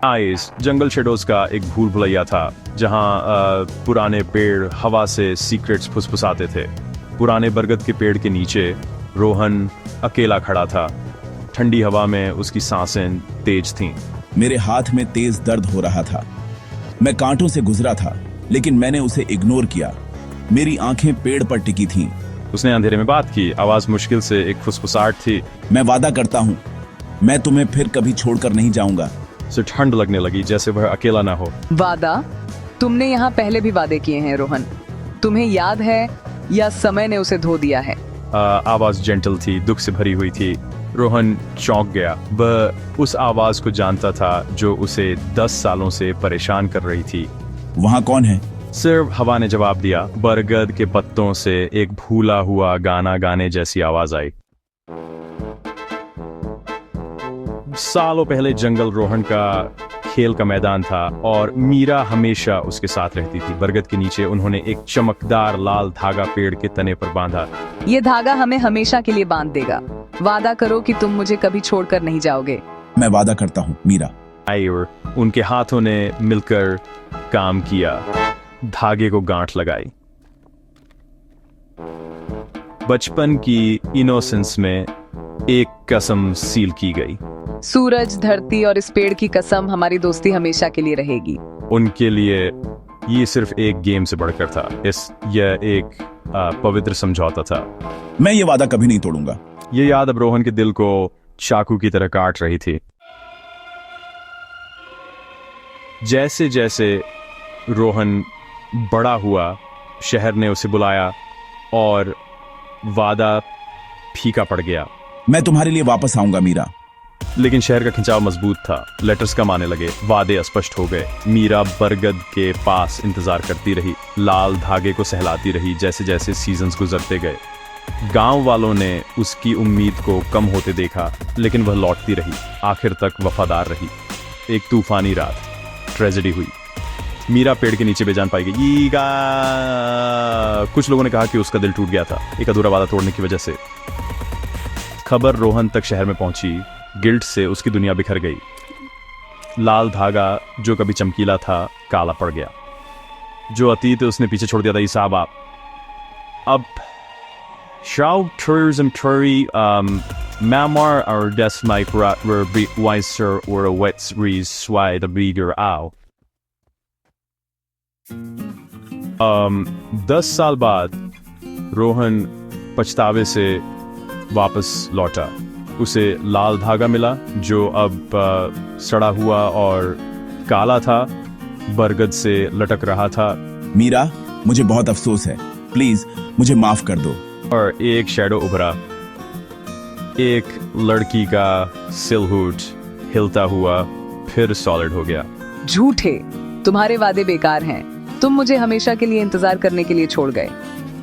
Ice जंगल shadows का एक भूल भुलैया था जहां पुराने पेड़ हवा से सीक्रेट्स फुसफुसाते थे। पुराने बरगद के पेड़ के नीचे रोहन अकेला खड़ा था। ठंडी हवा में उसकी सांसें तेज थीं। मेरे हाथ में तेज दर्द हो रहा था। मैं कांटों से गुजरा था, लेकिन मैंने उसे इग्नोर किया। मेरी आंखें पेड़ पर टिकी थीं। उसने अंधेरे में बात की। आवाज मुश्किल से एक फुसफुसाहट थी। मैं वादा करता हूँ, मैं तुम्हें फिर कभी छोड़कर नहीं जाऊंगा। उसे ठंड लगने लगी, जैसे वह अकेला ना हो। वादा? तुमने यहाँ पहले भी वादे किए हैं रोहन। तुम्हें याद है या समय ने उसे धो दिया है? आवाज जेंटल थी, दुख से भरी हुई थी। रोहन चौंक गया। वह उस आवाज को जानता था जो उसे 10 सालों से परेशान कर रही थी। वहाँ कौन है? सिर्फ हवा ने जवाब दिया। बरगद के पत्तों से एक भूला हुआ गाना गाने जैसी आवाज आई। सालों पहले जंगल रोहन का खेल का मैदान था और मीरा हमेशा उसके साथ रहती थी। बरगद के नीचे उन्होंने एक चमकदार लाल धागा पेड़ के तने पर बांधा। ये धागा हमें हमेशा के लिए बांध देगा। वादा करो कि तुम मुझे कभी छोड़कर नहीं जाओगे। मैं वादा करता हूँ मीरा। और उनके हाथों ने मिलकर काम किया, धागे को गांठ लगाई। बचपन की इनोसेंस में एक कसम सील की गई। सूरज, धरती और इस पेड़ की कसम, हमारी दोस्ती हमेशा के लिए रहेगी। उनके लिए ये सिर्फ एक गेम से बढ़कर था। यह एक पवित्र समझौता था। मैं ये वादा कभी नहीं तोड़ूंगा। ये याद अब रोहन के दिल को चाकू की तरह काट रही थी। जैसे जैसे रोहन बड़ा हुआ, शहर ने उसे बुलाया और वादा फीका पड़ गया। मैं तुम्हारे लिए वापस आऊंगा मीरा। लेकिन शहर का खिंचाव मजबूत था। लेटर्स कम आने लगे, वादे अस्पष्ट हो गए। मीरा बरगद के पास इंतजार करती रही, लाल धागे को सहलाती रही। जैसे जैसे सीजन्स गुजरते गए, गांव वालों ने उसकी उम्मीद को कम होते देखा, लेकिन वह लौटती रही, आखिर तक वफादार रही। एक तूफानी रात, ट्रेजेडी हुई। मीरा पेड़ के नीचे बेजान पाई गई। कुछ लोगों ने कहा कि उसका दिल टूट गया था, एक अधूरा वादा तोड़ने की वजह से। खबर रोहन तक शहर में पहुंची। गिल्ट से उसकी दुनिया बिखर गई। लाल धागा जो कभी चमकीला था, काला पड़ गया। जो अतीत उसने पीछे छोड़ दिया था, हिसाब अब Schau Tourism Tory Mamar or das my brat were be wiser or a wet rees why the bigger ow 10 साल बाद रोहन पछतावे से वापस लौटा। उसे लाल धागा मिला जो अब सड़ा हुआ और काला था, बरगद से लटक रहा था। मीरा, मुझे बहुत अफसोस है, प्लीज मुझे माफ कर दो। और एक शैडो उभरा, एक लड़की का सिलहूट हिलता हुआ फिर सॉलिड हो गया। झूठे, तुम्हारे वादे बेकार हैं। तुम मुझे हमेशा के लिए इंतजार करने के लिए छोड़ गए।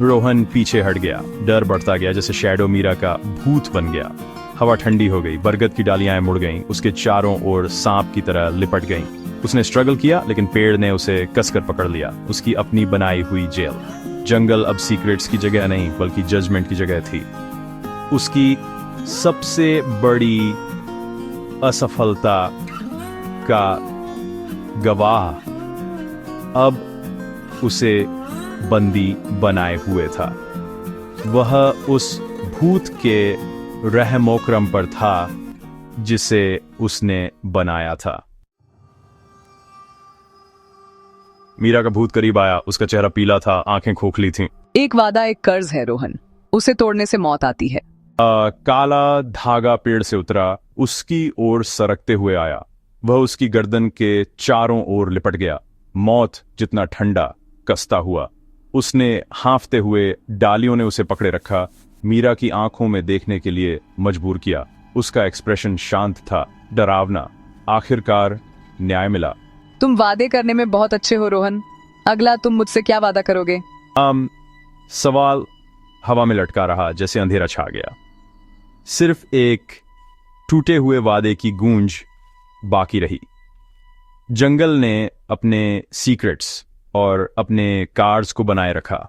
रोहन पीछे हट गया। डर बढ़ता गया, जैसे शैडो मीरा का भूत बन गया। हवा ठंडी हो गई, बरगद की डालियां मुड़ गईं, उसके चारों ओर सांप की तरह लिपट गईं। उसने स्ट्रगल किया, लेकिन पेड़ ने उसे कसकर पकड़ लिया। उसकी अपनी बनाई हुई जेल। जंगल अब सीक्रेट्स की जगह नहीं, बल्कि जजमेंट की जगह थी। उसकी सबसे बड़ी असफलता का गवाह अब उसे बंदी बनाए हुए था। वह उस भूत के रहमोकरम पर था जिसे उसने बनाया था। मीरा का भूत करीब आया। उसका चेहरा पीला था, आंखें खोखली थीं। एक वादा एक कर्ज है रोहन, उसे तोड़ने से मौत आती है। काला धागा पेड़ से उतरा, उसकी ओर सरकते हुए आया। वह उसकी गर्दन के चारों ओर लिपट गया, मौत जितना ठंडा कसता हुआ। उसने हांफते हुए डालियों ने उसे पकड़े रखा, मीरा की आंखों में देखने के लिए मजबूर किया। उसका एक्सप्रेशन शांत था, डरावना। आखिरकार न्याय मिला। तुम वादे करने में बहुत अच्छे हो रोहन। अगला तुम मुझसे क्या वादा करोगे? सवाल हवा में लटका रहा, जैसे अंधेरा छा गया। सिर्फ एक टूटे हुए वादे की गूंज बाकी रही। जंगल ने अपने सीक्रेट्स और अपने कार्ड्स को बनाए रखा।